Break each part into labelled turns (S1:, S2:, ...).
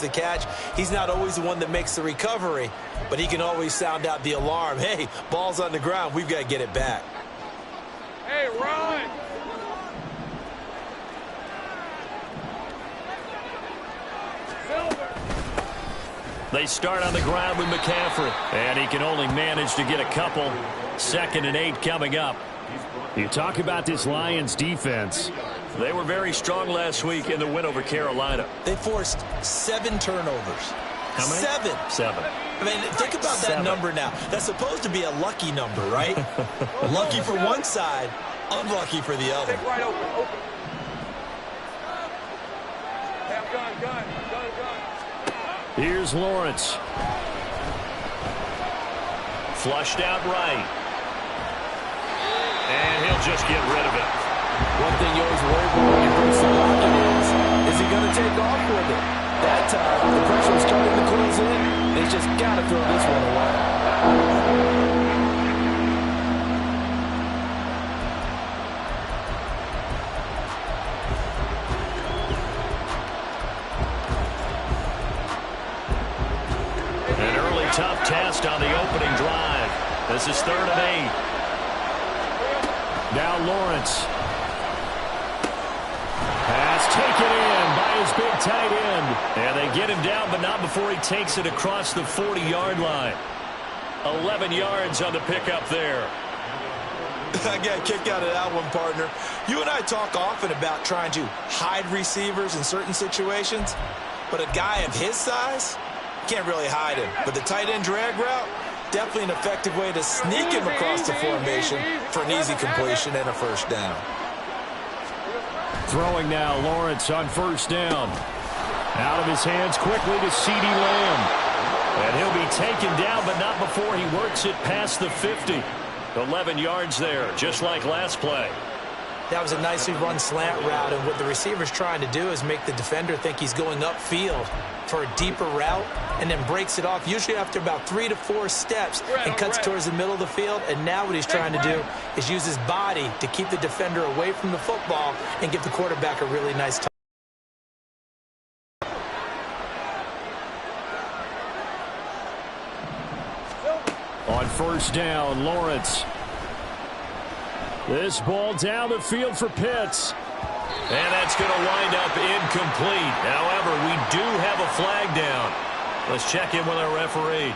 S1: the catch. He's not always the one that makes the recovery, but he can always sound out the alarm. Hey, ball's on the ground. We've got to get it back.
S2: Hey, run!
S3: They start on the ground with McCaffrey, and he can only manage to get a couple. 2nd and 8 coming up.
S4: You talk about this Lions defense.
S3: They were very strong last week in the win over Carolina.
S1: They forced 7 turnovers.
S3: How many?
S1: 7. I mean, think about that number now. That's supposed to be a lucky number, right? Lucky for one side, unlucky for the other.
S2: Take right open. Have gun.
S4: Here's Lawrence.
S3: Flushed out right. And he'll just get rid of it.
S1: One thing you always worry about when you bring some pocket is he going to take off with it? That time, the pressure was starting to close in. They just got to throw this one away.
S3: An early tough test on the opening drive. This is 3rd and 8.
S4: Now Lawrence. Pass taken in by his big tight end.
S3: And they get him down, but not before he takes it across the 40-yard line. 11 yards on the pickup there.
S1: I got a kick out of that one, partner. You and I talk often about trying to hide receivers in certain situations, but a guy of his size can't really hide him. But the tight end drag route, definitely an effective way to sneak him across the formation for an easy completion and a first down.
S4: Throwing now, Lawrence on 1st down. Out of his hands quickly to CeeDee Lamb.
S3: And he'll be taken down, but not before he works it past the 50. 11 yards there, just like last play.
S1: That was a nicely run slant route, and what the receiver's trying to do is make the defender think he's going upfield for a deeper route, and then breaks it off, usually after about 3 to 4 steps, and cuts towards the middle of the field. And now what he's trying to do is use his body to keep the defender away from the football and give the quarterback a really nice touch.
S4: On 1st down, Lawrence. This ball down the field for Pitts.
S3: And that's going to wind up incomplete. However, we do have a flag down. Let's check in with our referee.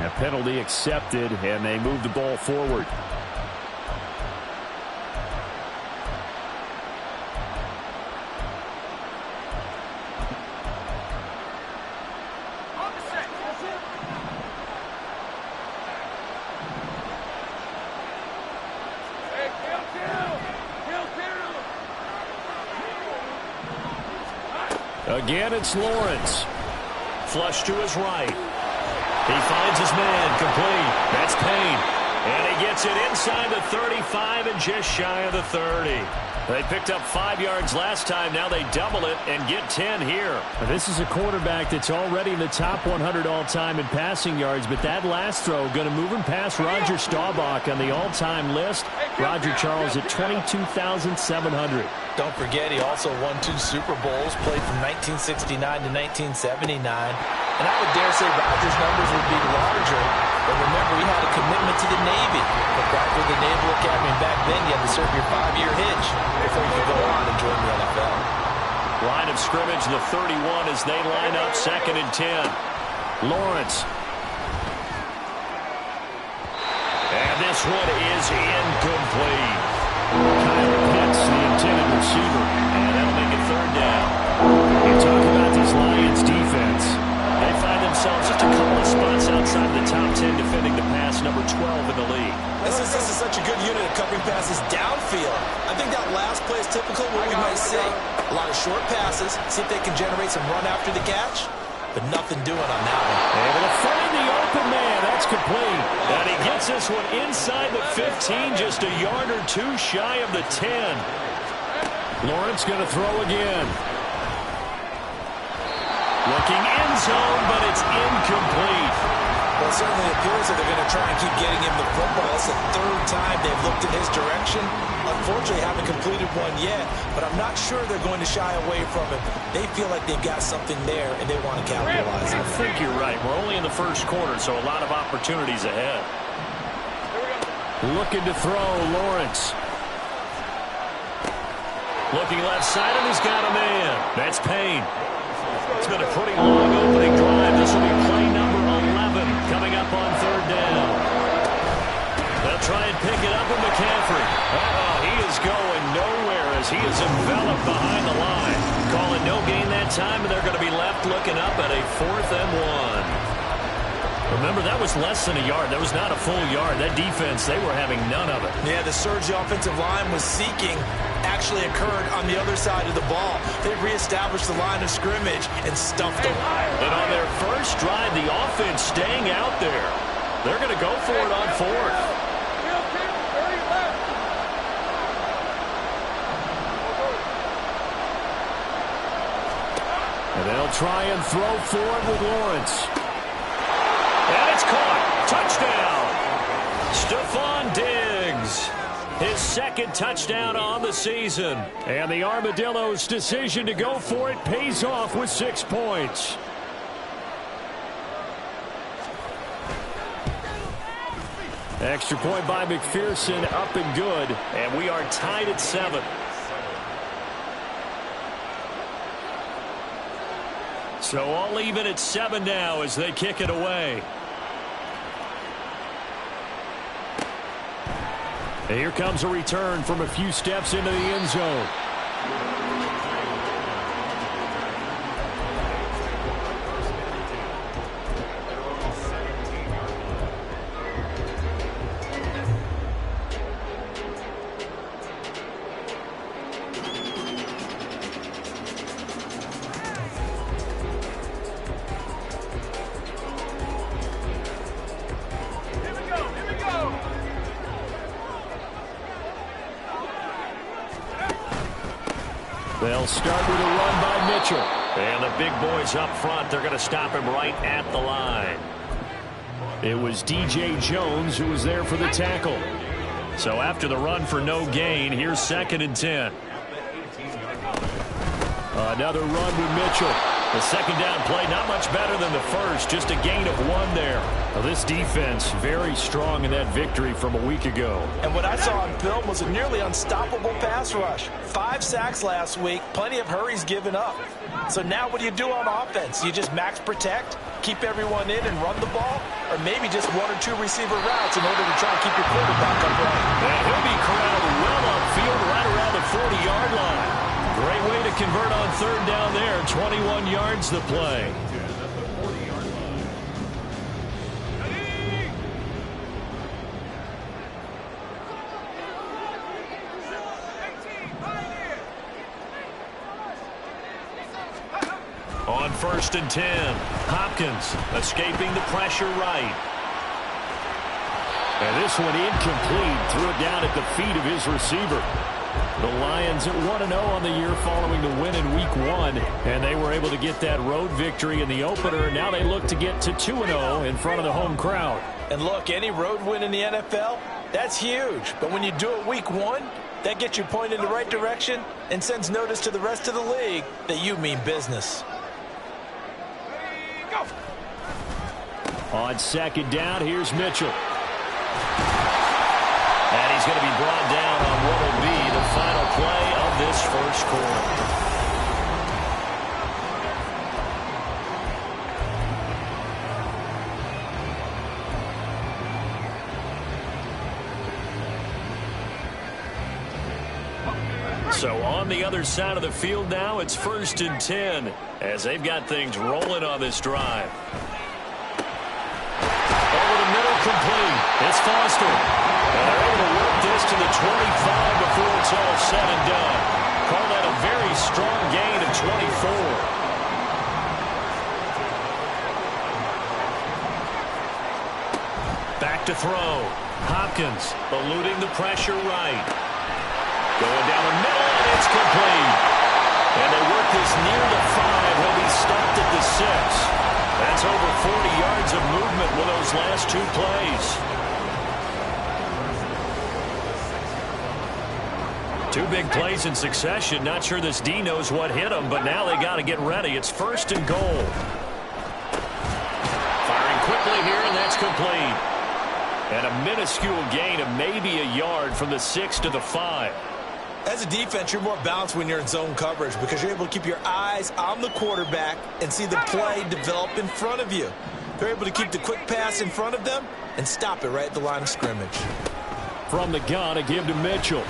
S4: A penalty accepted, and they move the ball forward.
S3: Again, it's Lawrence. Flush to his right. He finds his man, complete. That's Payne. And he gets it inside the 35 and just shy of the 30. They picked up 5 yards last time. Now they double it and get 10 here.
S4: This is a quarterback that's already in the top 100 all-time in passing yards, but that last throw going to move him past Roger Staubach on the all-time list. Roger Charles at 22,700.
S1: Don't forget, he also won 2 Super Bowls, played from 1969 to 1979. And I would dare say Rodgers' numbers would be larger. But remember, he had a commitment to the Navy. But back with the Naval Academy, back then you had to serve your 5-year hitch before you could go on and join the NFL.
S3: Line of scrimmage, the 31 as they line up 2nd and 10.
S4: Lawrence.
S3: And this one is incomplete. Kyle Pitts, the intended receiver. And that'll make it 3rd down.
S4: You talk about this Lions defense.
S3: They find themselves just a couple of spots outside the top 10 defending the pass, number 12 in the league.
S1: This is such a good unit of covering passes downfield. I think that last play is typical of what we might see. A lot of short passes, see if they can generate some run after the catch, but nothing doing on that one.
S3: Able to find the open man. That's complete. And he gets this one inside the 15, just a yard or 2 shy of the 10.
S4: Lawrence going to throw again.
S3: Looking end zone, but it's incomplete.
S1: Well, it certainly appears that they're going to try and keep getting him the football. It's the third time they've looked in his direction. Unfortunately, haven't completed one yet, but I'm not sure they're going to shy away from him. They feel like they've got something there, and they want to capitalize on it.
S3: I think you're right. We're only in the first quarter, so a lot of opportunities ahead.
S4: Looking to throw, Lawrence.
S3: Looking left side, and he's got a man. That's Payne. It's been a pretty long opening drive. This will be play number 11 coming up on third down. They'll try and pick it up with McCaffrey. He is going nowhere as he is enveloped behind the line. Calling no gain that time, and they're going to be left looking up at a 4th and 1. Remember, that was less than a yard. That was not a full yard. That defense, they were having none of it.
S1: Yeah, the surge the offensive line was seeking actually occurred on the other side of the ball. They reestablished the line of scrimmage and stuffed them.
S3: And on their first drive, the offense staying out there. They're going to go for it on 4th.
S4: And they'll try and throw for it with Lawrence.
S3: And it's caught. Touchdown. Stephon Diggs. His second touchdown on the season.
S4: And the Armadillo's decision to go for it pays off with 6 points. Extra point by McPherson, up and good.
S3: And we are tied at 7.
S4: So all even at 7 now as they kick it away. And here comes a return from a few steps into the end zone. They'll start with a run by Mitchell.
S3: And the big boys up front, they're going to stop him right at the line.
S4: It was DJ Jones who was there for the tackle.
S3: So after the run for no gain, here's 2nd and 10.
S4: Another run with Mitchell.
S3: The second down play, not much better than the first, just a gain of 1 there.
S4: Well, this defense very strong in that victory from a week ago.
S1: And what I saw on film was a nearly unstoppable pass rush. 5 sacks last week, plenty of hurries given up. So now what do you do on offense? You just max protect, keep everyone in and run the ball, or maybe just 1 or 2 receiver routes in order to try and keep your quarterback upright.
S3: And he'll be corralled well upfield right around the 40-yard line.
S4: Great way to convert on third down there. 21 yards the play.
S3: On 1st and 10, Hopkins escaping the pressure right.
S4: And this one incomplete. Threw it down at the feet of his receiver. The Lions at 1-0 on the year following the win in Week 1. And they were able to get that road victory in the opener. Now they look to get to 2-0 in front of the home crowd.
S1: And look, any road win in the NFL, that's huge. But when you do it Week 1, that gets you pointed in the right direction and sends notice to the rest of the league that you mean business.
S4: On 2nd down, here's Mitchell.
S3: And he's going to be brought down on what will be the final play of this first quarter. So on the other side of the field now, it's 1st and 10 as they've got things rolling on this drive. Over the middle, complete. It's Foster. And they're able to work this to the 25 before it's all said and done. Call that a very strong gain of 24. Back to throw. Hopkins eluding the pressure right. Going down the middle, and it's complete. And they work this near the 5. He'll be stopped at the 6. That's over 40 yards of movement with those last 2 plays. 2 big plays in succession. Not sure this D knows what hit him, but now they got to get ready. It's 1st and goal. Firing quickly here, and that's complete. And a minuscule gain of maybe a yard from the 6 to the 5.
S1: As a defense, you're more balanced when you're in zone coverage because you're able to keep your eyes on the quarterback and see the play develop in front of you. They're able to keep the quick pass in front of them and stop it right at the line of scrimmage.
S4: From the gun, a give to Mitchell.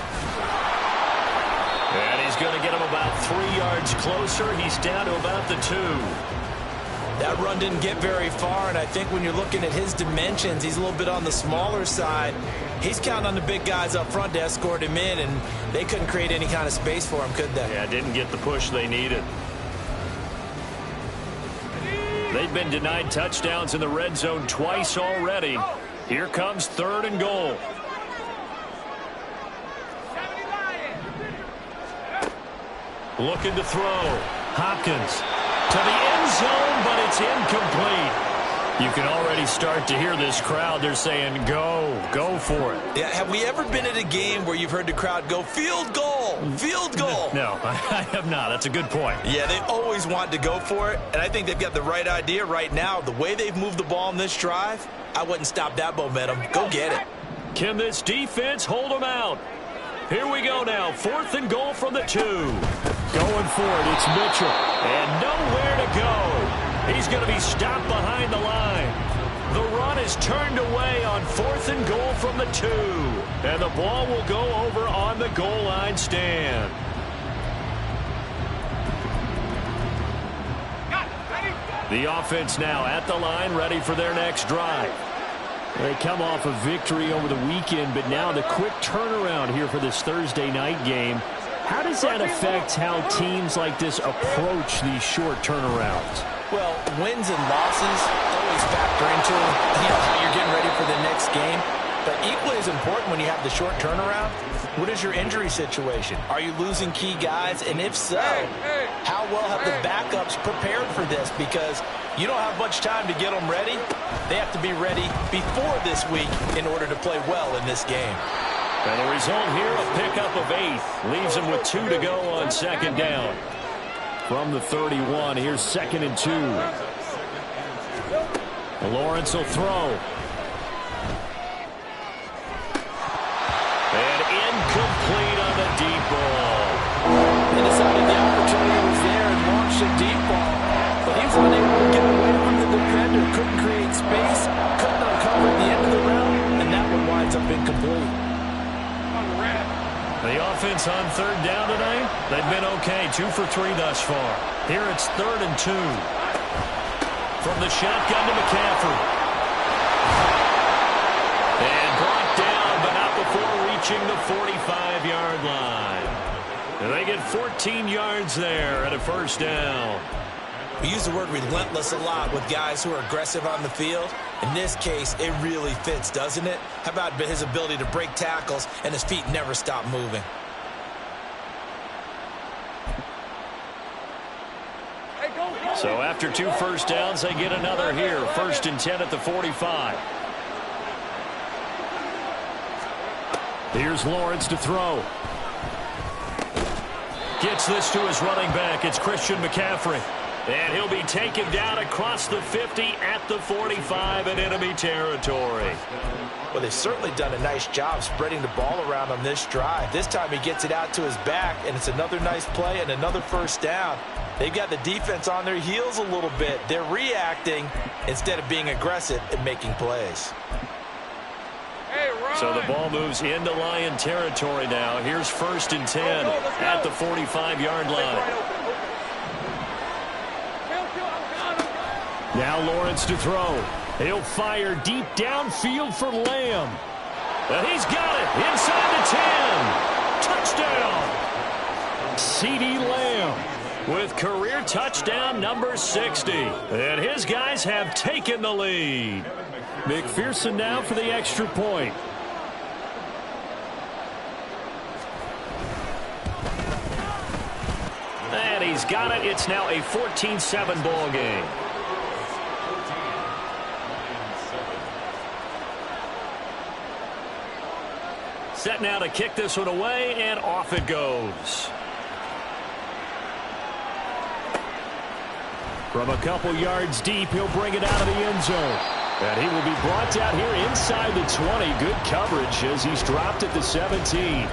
S3: And he's going to get him about 3 yards closer. He's down to about the 2.
S1: That run didn't get very far, and I think when you're looking at his dimensions, he's a little bit on the smaller side. He's counting on the big guys up front to escort him in, and they couldn't create any kind of space for him, could they?
S3: Yeah, didn't get the push they needed. They've been denied touchdowns in the red zone twice already. Here comes 3rd and goal. Looking to throw. Hopkins to the end zone, but it's incomplete. You can already start to hear this crowd. They're saying, go for it.
S1: Yeah, have we ever been at a game where you've heard the crowd go, field goal, field goal?
S3: No, I have not. That's a good point.
S1: Yeah, they always want to go for it, and I think they've got the right idea right now. The way they've moved the ball in this drive, I wouldn't stop that momentum. Go get it.
S3: Can this defense hold them out? Here we go now. 4th and goal from the 2.
S4: Going for it, it's Mitchell.
S3: And nowhere to go. He's going to be stopped behind the line. The run is turned away on 4th and goal from the 2. And the ball will go over on the goal line stand. The offense now at the line, ready for their next drive.
S4: They come off a victory over the weekend, but now the quick turnaround here for this Thursday night game. How does that affect how teams like this approach these short turnarounds?
S1: Well, wins and losses always factor into how you're getting ready for the next game. But equally as important when you have the short turnaround, what is your injury situation? Are you losing key guys? And if so, how well have the backups prepared for this? Because you don't have much time to get them ready. They have to be ready before this week in order to play well in this game.
S3: And the result here, a pickup of 8. Leaves him with 2 to go on 2nd down.
S4: From the 31, here's 2nd and 2. Lawrence will throw.
S3: And incomplete on the deep ball.
S1: They decided the opportunity was there and launched a deep ball. But he was unable to get away from the defender. Couldn't create space. Couldn't uncover at the end of the round. And that one winds up incomplete.
S3: The offense on 3rd down tonight, they've been okay. 2 for 3 thus far. Here it's 3rd and 2. From the shotgun to McCaffrey. And brought down, but not before reaching the 45-yard line. And they get 14 yards there at a 1st down.
S1: We use the word relentless a lot with guys who are aggressive on the field. In this case, it really fits, doesn't it? How about his ability to break tackles and his feet never stop moving?
S3: So after 2 first downs, they get another here. 1st and 10 at the 45.
S4: Here's Lawrence to throw.
S3: Gets this to his running back. It's Christian McCaffrey. And he'll be taken down across the 50 at the 45 in enemy territory.
S1: Well, they've certainly done a nice job spreading the ball around on this drive. This time he gets it out to his back, and it's another nice play and another 1st down. They've got the defense on their heels a little bit. They're reacting instead of being aggressive and making plays.
S3: So the ball moves into Lion territory now. Here's 1st and 10 at the 45-yard line.
S4: Now Lawrence to throw. He'll fire deep downfield for Lamb.
S3: And he's got it inside the 10. Touchdown.
S4: CeeDee Lamb
S3: with career touchdown number 60. And his guys have taken the lead.
S4: McPherson now for the extra point.
S3: And he's got it. It's now a 14-7 ball game. Set now to kick this one away, and off it goes.
S4: From a couple yards deep, he'll bring it out of the end zone. And he will be brought down here inside the 20. Good coverage as he's dropped at the 17.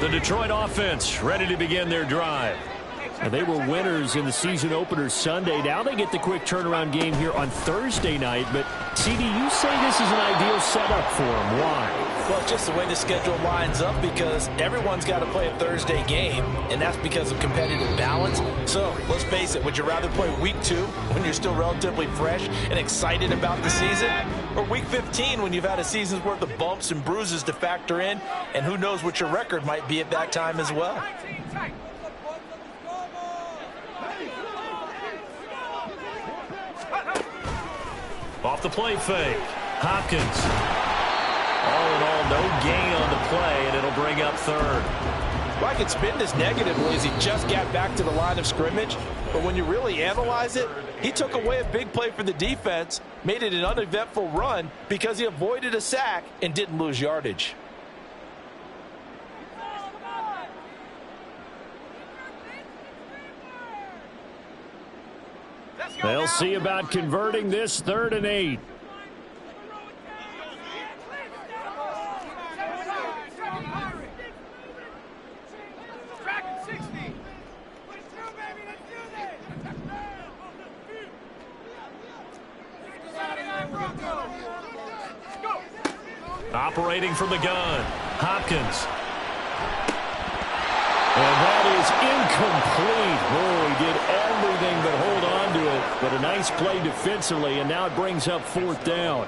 S4: The Detroit offense ready to begin their drive. And they were winners in the season opener Sunday. Now they get the quick turnaround game here on Thursday night. But, CD, you say this is an ideal setup for them. Why?
S1: Well, it's just the way the schedule lines up because everyone's got to play a Thursday game, and that's because of competitive balance. So, let's face it, would you rather play week 2 when you're still relatively fresh and excited about the season, or week 15 when you've had a season's worth of bumps and bruises to factor in, and who knows what your record might be at that time as well?
S3: Off the play fake. Hopkins. All in all, no gain on the play, and it'll bring up third.
S1: Well, I could spin this negatively as he just got back to the line of scrimmage, but when you really analyze it, he took away a big play for the defense, made it an uneventful run because he avoided a sack and didn't lose yardage.
S4: They'll see about converting this 3rd and 8.
S3: Operating from the gun, Hopkins.
S4: And that is incomplete. Oh, he did everything but hold on to it. But a nice play defensively, and now it brings up 4th down.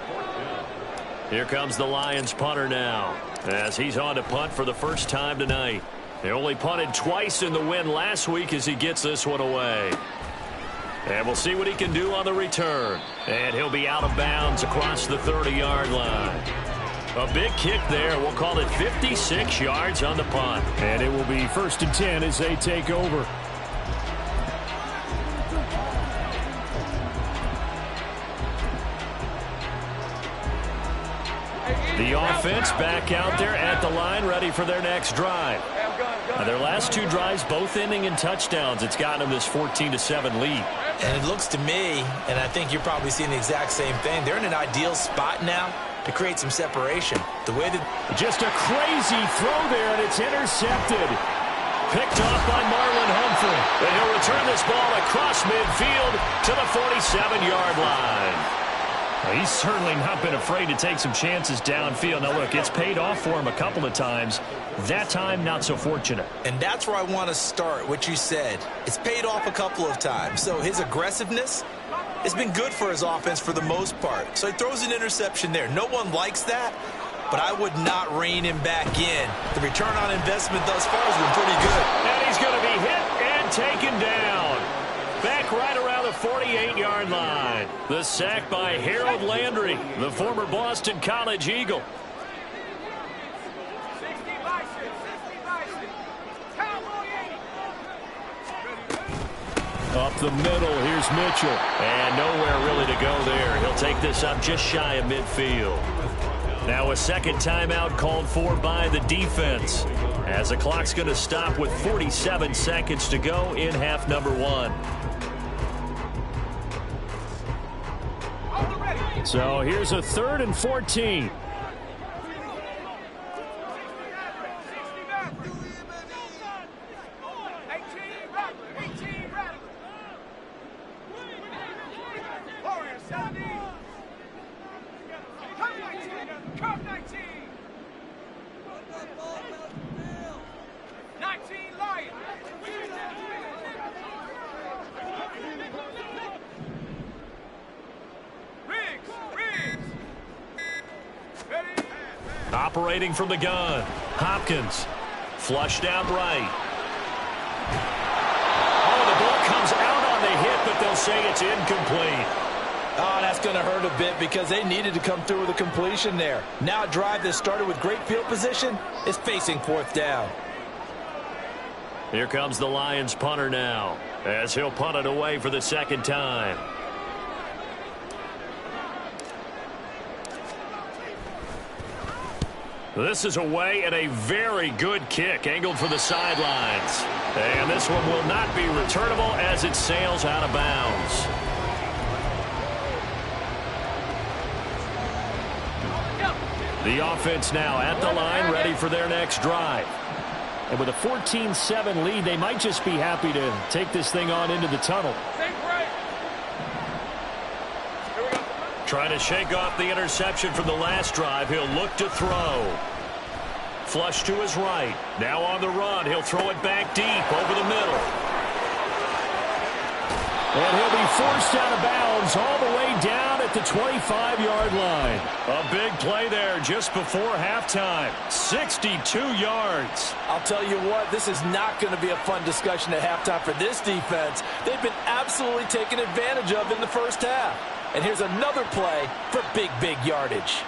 S3: Here comes the Lions punter now, as he's on to punt for the first time tonight. They only punted twice in the win last week as he gets this one away. And we'll see what he can do on the return. And he'll be out of bounds across the 30-yard line. A big kick there. We'll call it 56 yards on the punt.
S4: And it will be 1st and 10 as they take over. The offense back out there at the line, ready for their next drive. Now, their last 2 drives, both ending in touchdowns. It's gotten them this 14-7 lead.
S1: And it looks to me, and I think you're probably seeing the exact same thing, they're in an ideal spot now to create some separation. The way that
S4: just a crazy throw there, and it's intercepted. Picked off by Marlon Humphrey.
S3: And he'll return this ball across midfield to the 47-yard line.
S4: Well, he's certainly not been afraid to take some chances downfield. Now, look, it's paid off for him a couple of times. That time, not so fortunate.
S1: And that's where I want to start, what you said. It's paid off a couple of times. So his aggressiveness has been good for his offense for the most part. So he throws an interception there. No one likes that, but I would not rein him back in. The return on investment thus far has been pretty good.
S3: And he's going to be hit and taken down. Back right around the 48-yard line. The sack by Harold Landry, the former Boston College Eagle.
S4: Up the middle, here's Mitchell.
S3: And nowhere really to go there. He'll take this up just shy of midfield. Now a second timeout called for by the defense, as the clock's going to stop with 47 seconds to go in half number 1.
S4: So here's a 3rd and 14.
S3: Operating from the gun, Hopkins. Flushed out right. Oh, the ball comes out on the hit, but they'll say it's incomplete.
S1: Oh, that's going to hurt a bit because they needed to come through with a completion there. Now a drive that started with great field position is facing 4th down.
S3: Here comes the Lions punter now, as he'll punt it away for the second time. This is away and a very good kick angled for the sidelines. And this one will not be returnable as it sails out of bounds. The offense now at the line, ready for their next drive. And with a 14-7 lead, they might just be happy to take this thing on into the tunnel. Trying to shake off the interception from the last drive. He'll look to throw. Flush to his right. Now on the run. He'll throw it back deep over the middle. And he'll be forced out of bounds all the way down at the 25-yard line. A big play there just before halftime. 62 yards.
S1: I'll tell you what, this is not going to be a fun discussion at halftime for this defense. They've been absolutely taken advantage of in the first half. And here's another play for big yardage.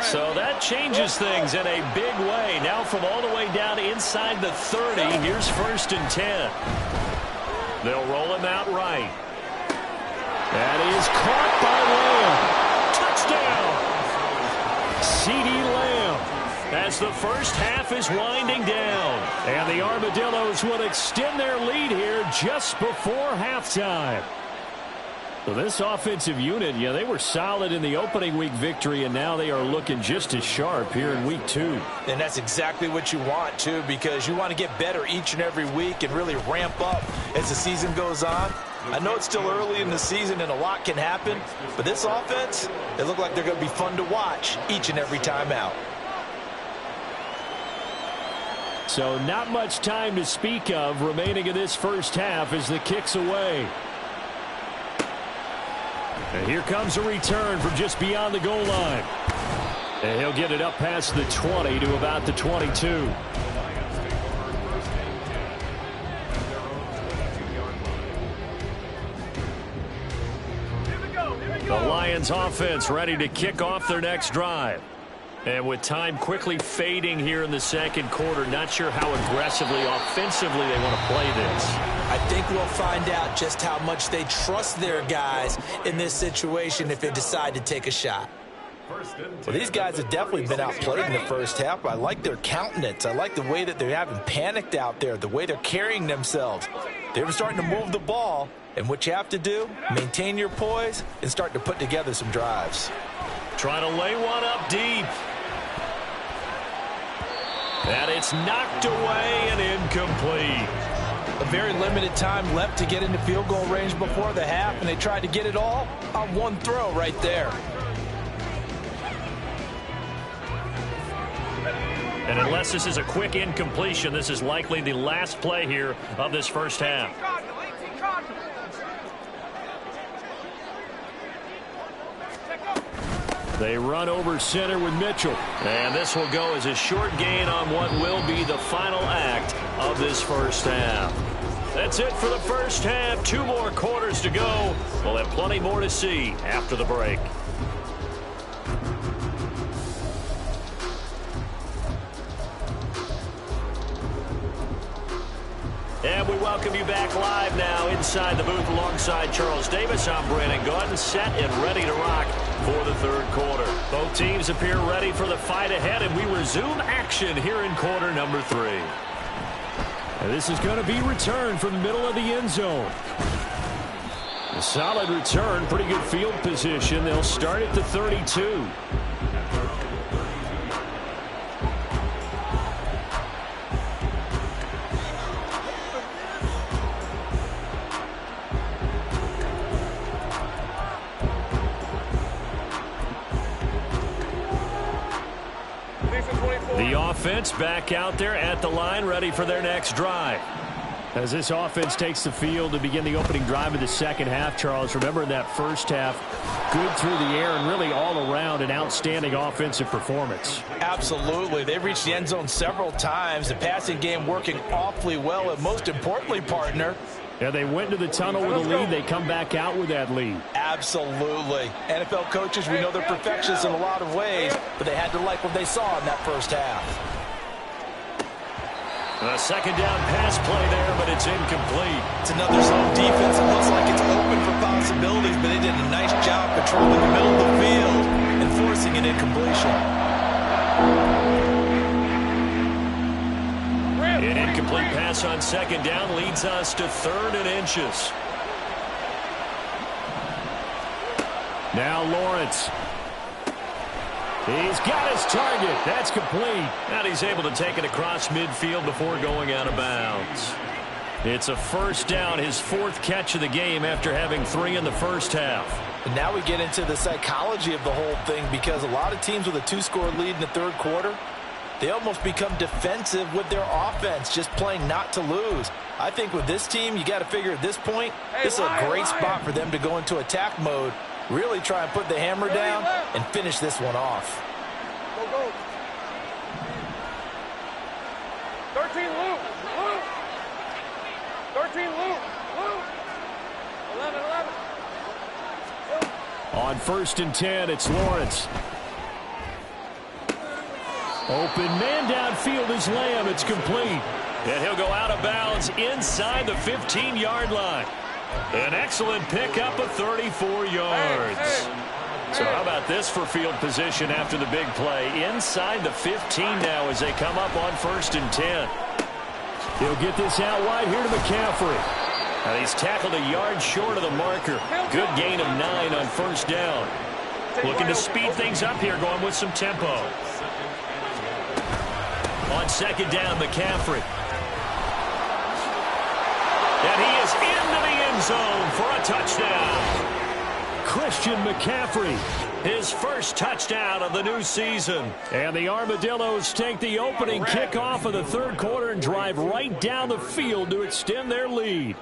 S3: So that changes things in a big way. Now from all the way down inside the 30, here's 1st and 10. They'll roll him out right. That is caught by Lamb. Touchdown! CeeDee Lamb as the first half is winding down. And the Armadillos will extend their lead here just before halftime. So this offensive unit, yeah, they were solid in the opening week victory, and now they are looking just as sharp here in week 2.
S1: And that's exactly what you want, too, because you want to get better each and every week and really ramp up as the season goes on. I know it's still early in the season and a lot can happen, but this offense, they look like they're going to be fun to watch each and every time out.
S4: So not much time to speak of remaining in this first half as the kick's away. And here comes a return from just beyond the goal line. And he'll get it up past the 20 to about the 22. The Lions offense ready to kick off their next drive. And with time quickly fading here in the second quarter, not sure how aggressively, offensively they want to play this.
S1: I think we'll find out just how much they trust their guys in this situation if they decide to take a shot. Well, these guys have definitely been outplayed in the first half. I like their countenance. I like the way that they haven't panicked out there, the way they're carrying themselves. They're starting to move the ball, and what you have to do, maintain your poise and start to put together some drives.
S3: Trying to lay one up deep. And it's knocked away and incomplete.
S1: A very limited time left to get into field goal range before the half, and they tried to get it all on one throw right there.
S3: And unless this is a quick incompletion, this is likely the last play here of this first half.
S4: They run over center with Mitchell.
S3: And this will go as a short gain on what will be the final act of this first half. That's it for the first half. 2 more quarters to go. We'll have plenty more to see after the break. And we welcome you back live now inside the booth alongside Charles Davis. I'm Brandon Gaudin, set and ready to rock for the third quarter. Both teams appear ready for the fight ahead, and we resume action here in quarter number 3.
S4: And this is going to be returned from the middle of the end zone. A solid return, pretty good field position. They'll start at the 32.
S3: The offense back out there at the line, ready for their next drive.
S4: As this offense takes the field to begin the opening drive of the second half, Charles, remember in that first half, good through the air and really all around an outstanding offensive performance.
S1: Absolutely. They've reached the end zone several times. The passing game working awfully well, and most importantly, partner,
S4: yeah, they went to the tunnel with a lead. They come back out with that lead.
S1: Absolutely. NFL coaches, we know they're perfectionists in a lot of ways, but they had to like what they saw in that first half.
S3: A second down pass play there, but it's incomplete.
S1: It's another zone defense. It looks like it's open for possibilities, but they did a nice job controlling the middle of the field and forcing an incompletion.
S3: An incomplete pass on second down leads us to 3rd and inches.
S4: Now Lawrence. He's got his target. That's complete.
S3: And he's able to take it across midfield before going out of bounds.
S4: It's a first down, his 4th catch of the game after having 3 in the first half.
S1: And now we get into the psychology of the whole thing, because a lot of teams with a 2-score lead in the 3rd quarter, they almost become defensive with their offense, just playing not to lose. I think with this team, you got to figure at this point, this is a great spot for them to go into attack mode, really try and put the hammer down and finish this one off.
S2: Go, go. 13 loop. Loop. 13 loop. Loop. 11, 11.
S4: On 1st and 10, it's Lawrence. Open man downfield is Lamb. It's complete.
S3: And he'll go out of bounds inside the 15-yard line. An excellent pickup of 34 yards. So how about this for field position after the big play? Inside the 15 now as they come up on 1st and 10.
S4: He'll get this out wide here to McCaffrey.
S3: And he's tackled a yard short of the marker. Good gain of 9 on 1st down. Looking to speed things up here, going with some tempo. On 2nd down, McCaffrey. And he is into the end zone for a touchdown.
S4: Christian McCaffrey.
S3: His first touchdown of the new season.
S4: And the Armadillos take the opening kickoff of the 3rd quarter and drive right down the field to extend their lead.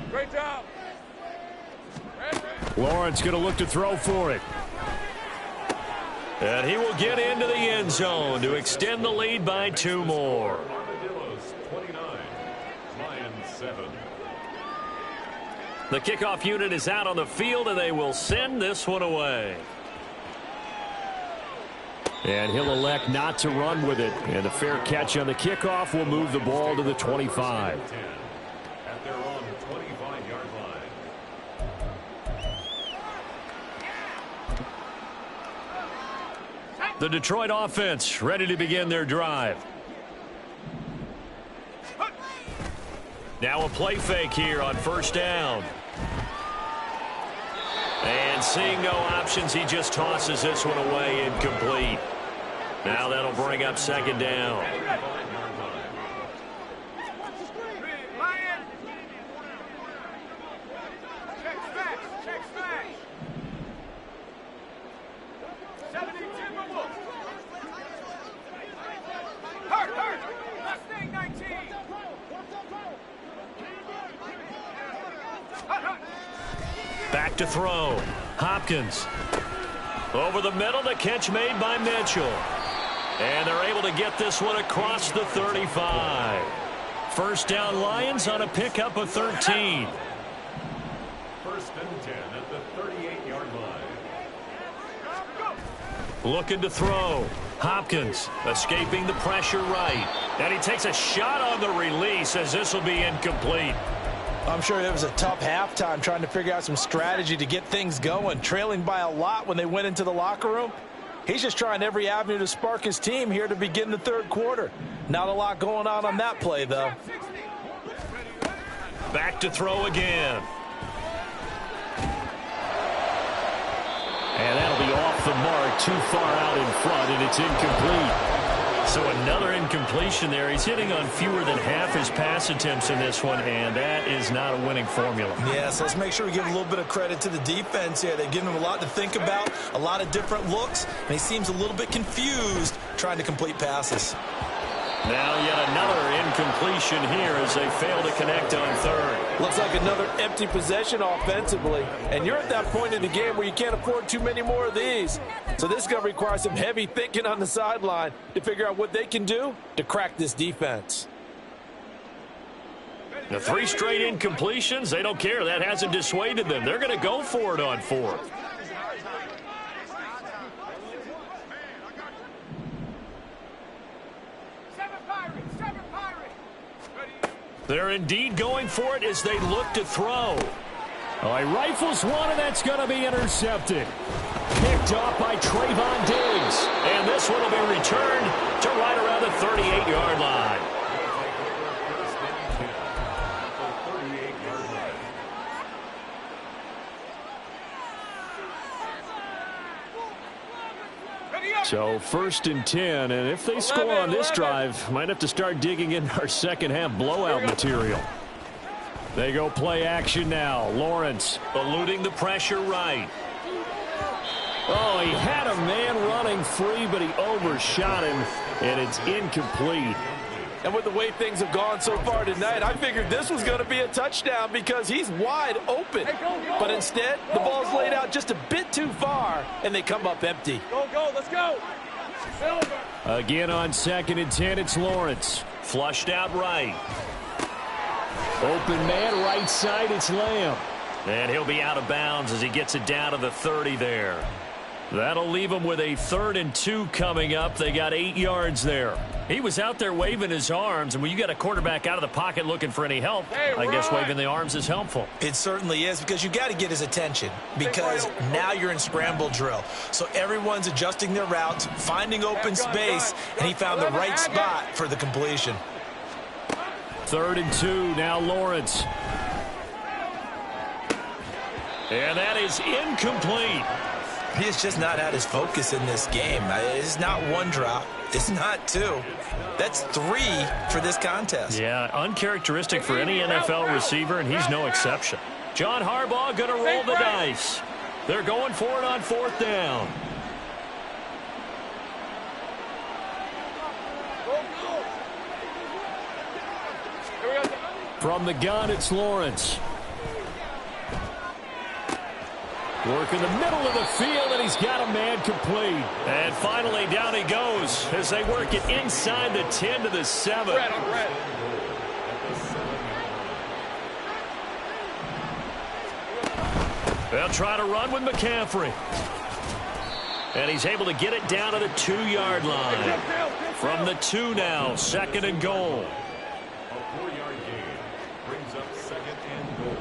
S2: Great job.
S4: Lawrence going to look to throw for it.
S3: And he will get into the end zone to extend the lead by 2 more.
S5: Armadillos 29, Lions 7.
S3: The kickoff unit is out on the field, and they will send this one away.
S4: And he'll elect not to run with it. And a fair catch on the kickoff will move the ball to the 25.
S5: At their own 25-yard line.
S3: The Detroit offense ready to begin their drive. Now a play fake here on 1st down. And seeing no options, he just tosses this one away, incomplete. Now that'll bring up 2nd down. Back to throw. Hopkins. Over the middle, the catch made by Mitchell. And they're able to get this one across the 35. 1st down Lions on a pickup of 13.
S5: 1st and 10 at the 38-yard line.
S3: Looking to throw. Hopkins escaping the pressure right. And he takes a shot on the release as this will be incomplete.
S1: I'm sure it was a tough halftime trying to figure out some strategy to get things going, trailing by a lot when they went into the locker room. He's just trying every avenue to spark his team here to begin the 3rd quarter. Not a lot going on that play, though.
S3: Back to throw again.
S4: And that'll be off the mark, too far out in front, and it's incomplete.
S3: So another incompletion there. He's hitting on fewer than half his pass attempts in this one, and that is not a winning formula.
S1: Yes, let's make sure we give a little bit of credit to the defense here. They've given him a lot to think about, a lot of different looks, and he seems a little bit confused trying to complete passes.
S3: Now yet another incompletion here as they fail to connect on 3rd.
S1: Looks like another empty possession offensively. And you're at that point in the game where you can't afford too many more of these. So this is going to require some heavy thinking on the sideline to figure out what they can do to crack this defense.
S3: The 3 straight incompletions, they don't care. That hasn't dissuaded them. They're going to go for it on 4th. They're indeed going for it as they look to throw.
S4: Oh, he rifles one, and that's going to be intercepted. Picked off by Trayvon Diggs.
S3: And this one will be returned to right around the 38-yard line.
S4: So 1st and 10, and if they score on this drive, might have to start digging in our second half blowout material. They go play action now. Lawrence
S3: eluding the pressure right.
S4: Oh, he had a man running free, but he overshot him, and it's incomplete.
S6: And with the way things have gone so far tonight, I figured this was going to be a touchdown because he's wide open. But instead, the ball's laid out just a bit too far, and they come up empty.
S2: Go, let's go.
S4: Again on 2nd and 10, it's Lawrence.
S3: Flushed out right.
S4: Open man, right side, it's Lamb.
S3: And he'll be out of bounds as he gets it down to the 30 there.
S4: That'll leave him with a 3rd and 2 coming up. They got 8 yards there.
S3: He was out there waving his arms, and when you got a quarterback out of the pocket looking for any help, I guess waving the arms is helpful.
S1: It certainly is, because you got to get his attention, because now you're in scramble drill. So everyone's adjusting their routes, finding open space, and he found the right spot for the completion.
S4: 3rd and 2, now Lawrence.
S3: And that is incomplete.
S1: He has just not had his focus in this game. It's not one drop. It's not two. That's 3 for this contest.
S3: Yeah, uncharacteristic for any NFL receiver, and he's no exception. John Harbaugh going to roll the dice. They're going for it on 4th down.
S4: From the gun, it's Lawrence. Work in the middle of the field, and he's got a man complete.
S3: And finally, down he goes as they work it inside the 10 to the 7. They'll try to run with McCaffrey. And he's able to get it down to the 2-yard line. From the 2 now, 2nd and goal.
S5: A 4-yard gain brings up 2nd and goal.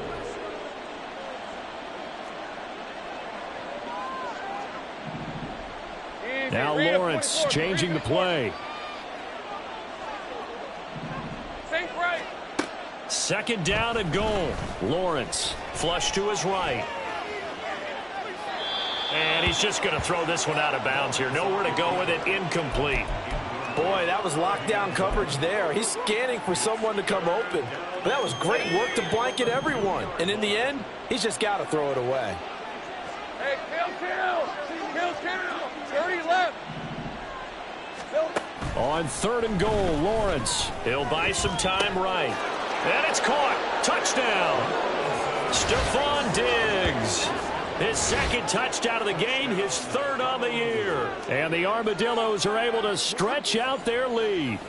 S4: Now Lawrence changing the play. 2nd down and goal. Lawrence
S3: flush to his right. And he's just going to throw this one out of bounds here. Nowhere to go with it. Incomplete.
S6: Boy, that was lockdown coverage there. He's scanning for someone to come open. But that was great work to blanket everyone. And in the end, he's just got to throw it away.
S2: Hey, kill. 30 left.
S3: On 3rd and goal, Lawrence. He'll buy some time right. And it's caught. Touchdown. Stephon Diggs. His 2nd touchdown of the game, his 3rd on the year.
S4: And the Armadillos are able to stretch out their lead.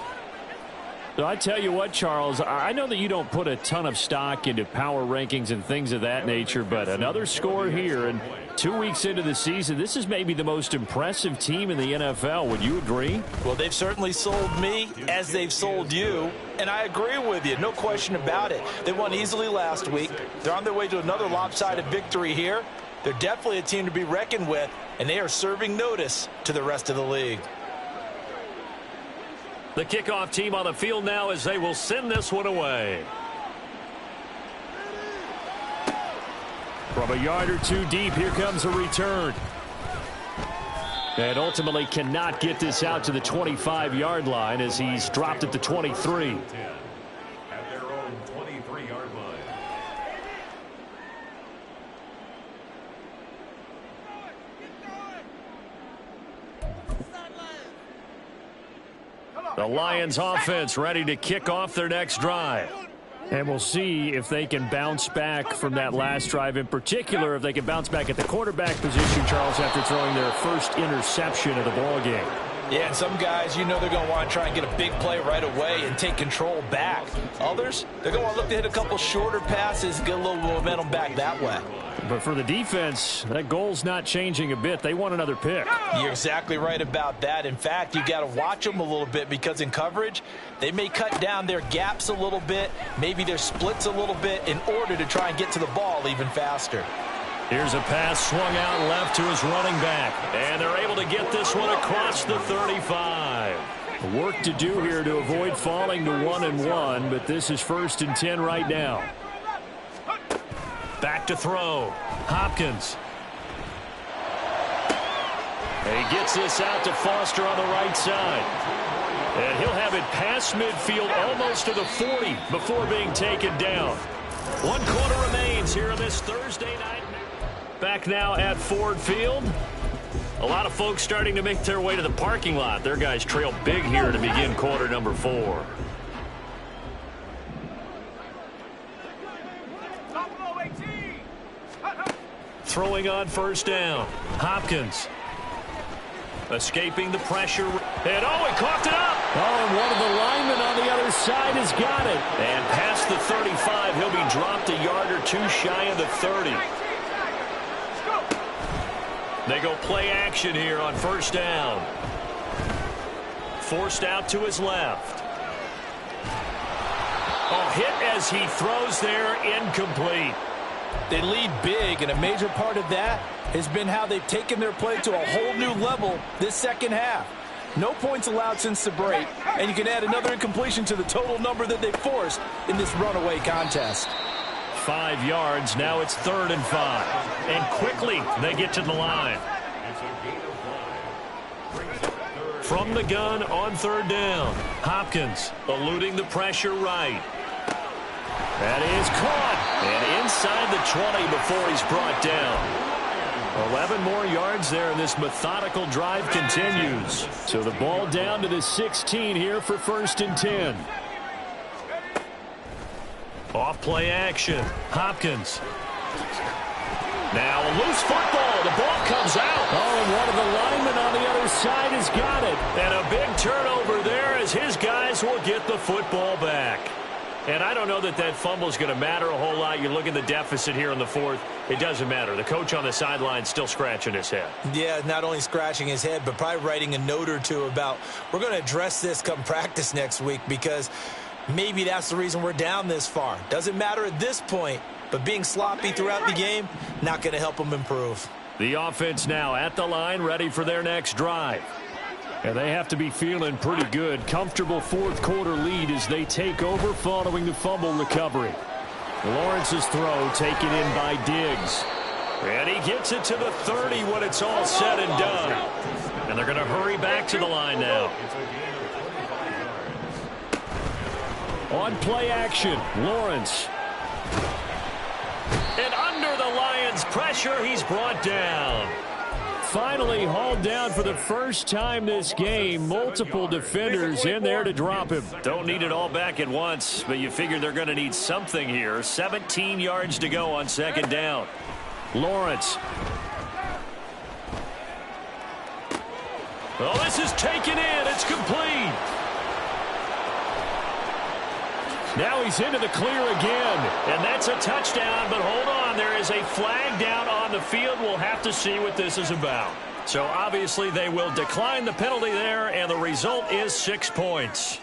S4: So I tell you what, Charles, I know that you don't put a ton of stock into power rankings and things of that nature, but another score here, and 2 weeks into the season, this is maybe the most impressive team in the NFL. Would you agree?
S1: Well, they've certainly sold me as they've sold you, and I agree with you, no question about it. They won easily last week. They're on their way to another lopsided victory here. They're definitely a team to be reckoned with, and they are serving notice to the rest of the league.
S3: The kickoff team on the field now as they will send this one away.
S4: From a yard or 2 deep, here comes a return. And ultimately cannot get this out to the 25-yard line as he's dropped at the 23.
S5: At their own 23-yard line.
S3: The Lions offense ready to kick off their next drive.
S4: And we'll see if they can bounce back from that last drive, in particular if they can bounce back at the quarterback position, Charles, after throwing their first interception of the ballgame.
S6: Yeah, and some guys, you know they're going to want to try and get a big play right away and take control back. Others, they're going to want to look to hit a couple shorter passes, get a little momentum back that way.
S4: But for the defense, that goal's not changing a bit. They want another pick.
S6: You're exactly right about that. In fact, you got to watch them a little bit because in coverage, they may cut down their gaps a little bit, maybe their splits a little bit in order to try and get to the ball even faster.
S3: Here's a pass swung out left to his running back. And they're able to get this one across the 35.
S4: Work to do here to avoid falling to 1-1, but this is 1st and 10 right now.
S3: Back to throw. Hopkins. And he gets this out to Foster on the right side. And he'll have it past midfield almost to the 40 before being taken down. 1 quarter remains here on this Thursday night. Back now at Ford Field. A lot of folks starting to make their way to the parking lot. Their guys trail big here to begin quarter number 4. Throwing on first down. Hopkins. Escaping the pressure. And he coughed it up.
S4: Oh, and one of the linemen on the other side has got it.
S3: And past the 35, he'll be dropped a yard or two shy of the 30. They go play action here on first down. Forced out to his left. Hit as he throws there, incomplete.
S6: They lead big, and a major part of that has been how they've taken their play to a whole new level this second half. No points allowed since the break, and you can add another incompletion to the total number that they forced in this runaway contest.
S3: 5 yards. Now it's 3rd and 5. And quickly they get to the line. From the gun on 3rd down. Hopkins eluding the pressure right. That is caught. And inside the 20 before he's brought down.
S4: 11 more yards there, and this methodical drive continues. So the ball down to the 16 here for 1st and 10.
S3: Off play action. Hopkins. Now a loose football. The ball comes out.
S4: And one of the linemen on the other side has got it.
S3: And a big turnover there as his guys will get the football back. And I don't know that that fumble is going to matter a whole lot. You look at the deficit here in the 4th. It doesn't matter. The coach on the sideline still scratching his head.
S1: Yeah, not only scratching his head, but probably writing a note or two about we're going to address this come practice next week because maybe that's the reason we're down this far. Doesn't matter at this point, but being sloppy throughout the game, not going to help them improve.
S4: The offense now at the line, ready for their next drive. And they have to be feeling pretty good. Comfortable 4th quarter lead as they take over following the fumble recovery. Lawrence's throw taken in by Diggs.
S3: And he gets it to the 30 when it's all said and done. And they're going to hurry back to the line now.
S4: On play action, Lawrence.
S3: And under the Lions' pressure, he's brought down.
S4: Finally hauled down for the first time this game. Multiple defenders in there to drop him.
S3: Don't need it all back at once, but you figure they're going to need something here. 17 yards to go on 2nd down.
S4: Lawrence.
S3: This is taken in. It's complete.
S4: Now he's into the clear again.
S3: And that's a touchdown, but hold on. There is a flag down on the field. We'll have to see what this is about. So obviously they will decline the penalty there, and the result is 6 points.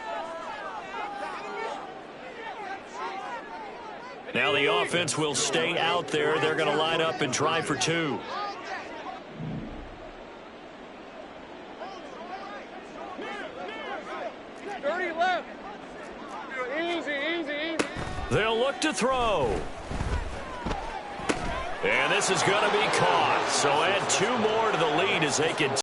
S3: Now the offense will stay out there. They're going to line up and try for 2. They'll look to throw. And this is going to be caught. So add 2 more to the lead as they can